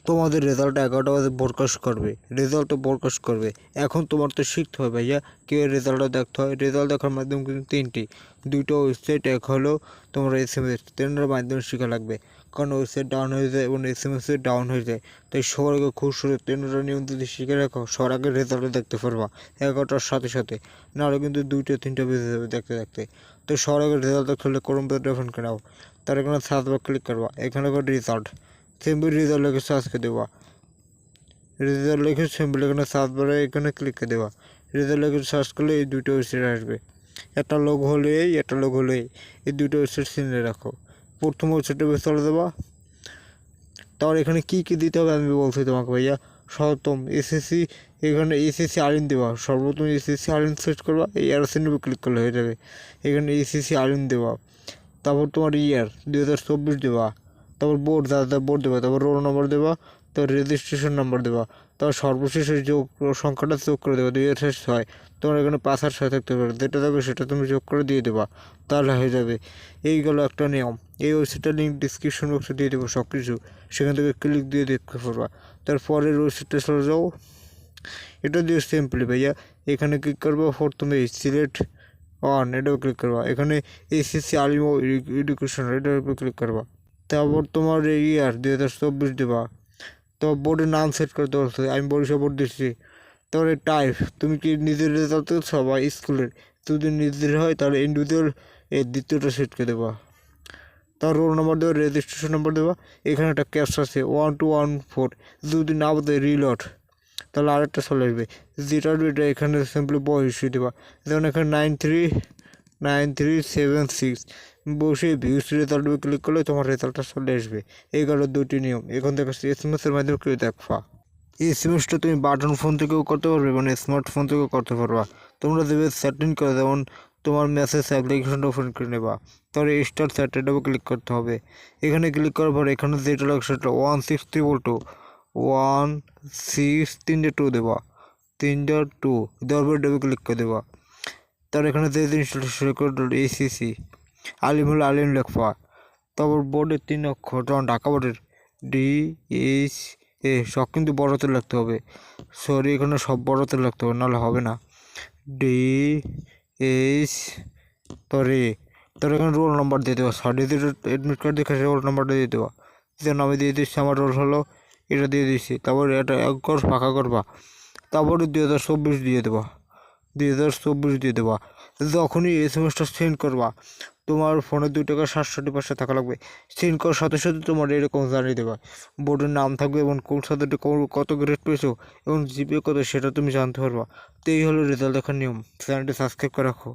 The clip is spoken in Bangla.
তোমাদের রেজাল্ট 11টা বাজে প্রকাশ করবে। এখন তোমার তো শিখতে হবে ভাইয়া কীভাবে রেজাল্টটা দেখতে হয়। রেজাল্ট দেখার মাধ্যম কিন্তু তিনটি, দুটো ওয়েবসাইট। এক হলো তোমার SMS, ট্রেনের মাধ্যমে শেখা লাগবে, কারণ ওয়েবসাইট ডাউন হয়ে যায় এবং SMS ডাউন হয়ে যায়। তাই সবার আগে খুব শুরু ট্রেনের নিয়ম যদি শিখে রাখো, সবার আগে রেজাল্টটা দেখতে পারবা 11টার সাথে সাথে, নাহলে কিন্তু 2টা 3টা বেজে যাবে দেখতে। তো সবার আগে রেজাল্ট দেখতে হলে ক্রোম ব্রাউজার ওপেন করে নাও, তার এখানে সার্চ বার ক্লিক করবা, এখানে রেজাল্ট সিম্পল রেজাল্ট লিখে সার্চ করে দেওয়া, রেজাল্ট লিখে সিম্পল এখানে সার্চ বারে এখানে ক্লিক করে দেওয়া। রেজাল্ট লিখে সার্চ করলে এই দুটো ওয়েবসাইট আসবে, একটা লোক হলে এই দুটো ওয়েবসাইট চিনে রাখো। প্রথম ওয়েবসাইটে চলে দেওয়া। তারপর এখানে কী দিতে হবে আমি বলছি তোমাকে ভাইয়া। সর্বপ্রথম এসএসসি, এখানে এসএসসি আরএন দেওয়া, সর্বপ্রথম এসএসসি আরএন সেট করবা, এই অ্যারোসিনের উপর ক্লিক করলে হয়ে যাবে। এখানে এসএসসি আরএন দেওয়া, তারপর তোমার ইয়ার 2024 দেওয়া, তারপর বোর্ড বোর্ড দেওয়া, তারপর রোল নম্বর দেওয়া, তারপর রেজিস্ট্রেশন নাম্বার দেওয়া, তারপর সর্বশেষে যোগ সংখ্যাটা যোগ করে দেওয়া 2006। তোমার এখানে 5 আর 6 থাকতে পারে, যেটা থাকবে সেটা তুমি যোগ করে দিয়ে দেবা, তাহলে হয়ে যাবে। এই গেলো একটা নিয়ম। এই ওয়েবসাইটটার লিঙ্ক ডিসক্রিপশন বক্সে দিয়ে দেবো সব কিছু, সেখান থেকে ক্লিক দিয়ে দেখতে পারবা। তারপরের ওয়েবসাইটটা চলে যাও, এটা দিয়ে সিম্পলি ভাইয়া এখানে ক্লিক করবো। প্রথমে সিলেক্ট অন এটাও ক্লিক করবা, এখানে এসএসসি আলিম এডুকেশন এটার উপর ক্লিক করবা। তারপর তোমার ইয়ার 2024 দেবা, তো বোর্ডের নাম সেট করতে বলছে, আমি বরিশাল বোর্ড দিচ্ছি। তারপরে টাইপ, তুমি কি নিজের রেজাল্ট দিচ্ছ বা স্কুলের, যদি নিজের হয় তাহলে ইন্ডিভিজুয়াল এই দ্বিতীয়টা সেট করে দেবা। তার রোল নাম্বার দেওয়া, রেজিস্ট্রেশন নাম্বার দেওয়া, এখানে একটা ক্যাপচা আছে 1214, যদি না বলতে রিলোড, তাহলে আরেকটা চলে আসবে যেটা এটা এখানে সিম্পলি বয়স দেবা, যেমন এখানে 9376 বসে ভিউস রেজাল্ট ক্লিক করলে তোমার রেজাল্টটা চলে আসবে। এই গেল দুটি নিয়ম। এখন দেখো SMS-এর মাধ্যমে কেউ দেখবা। SMS-টা তুমি বাটন ফোন থেকেও করতে পারবে, মানে স্মার্টফোন থেকেও করতে পারবা। তোমরা দেবে সেটিং করে, যেমন তোমার মেসেজ অ্যাপ্লিকেশনটা ওপেন করে নেবা, তারপরে স্টার্ট চ্যাটেটাও ক্লিক করতে হবে। এখানে ক্লিক করার পর এখানে যেটা লাগবে সেটা 16322 163 দেবা, 3.2 দেওয়ার পর ডেবে ক্লিক করে দেবা। তার এখানে যে জিনিসটা সিলেক্ট করে ACC আলিম হলে আলিম লেখবা, তারপর বোর্ডের 3 অক্ষর, যেমন ঢাকা বোর্ডের DHA সব কিন্তু বড়তে লিখতে হবে, সরি এখানে সব বড়তে লিখতে হবে, নাহলে হবে না। DH তোর এখানে রোল নাম্বার দিয়ে দেওয়া, সার্টিফিকেট অ্যাডমিট কার্ড দেখে রোল নাম্বারটা দিয়ে দেওয়া, যেন আমি দিয়ে দিচ্ছি আমার রোল হলো এটা দিয়ে দিচ্ছি। তারপর এটা এক ঘর ফাঁকা করবা, তারপরে 2024 দিয়ে দেবা, 2024 দিয়ে দেবা। যখনই SMS-টা সেন্ড করবা, তোমার ফোনে 2 টাকা 760 পয়সা থাকা লাগবে। সেন্ড করার সাথে সাথে তোমার এরকম জানিয়ে দেবা, বোর্ডের নাম থাকবে এবং কোন সাবজেক্টে কত গ্রেড পেয়েছো এবং জিপিএ কত সেটা তুমি জানতে পারবা। তো এই হলো রেজাল্ট দেখার নিয়ম। চ্যানেলটি সাবস্ক্রাইব করে রাখো।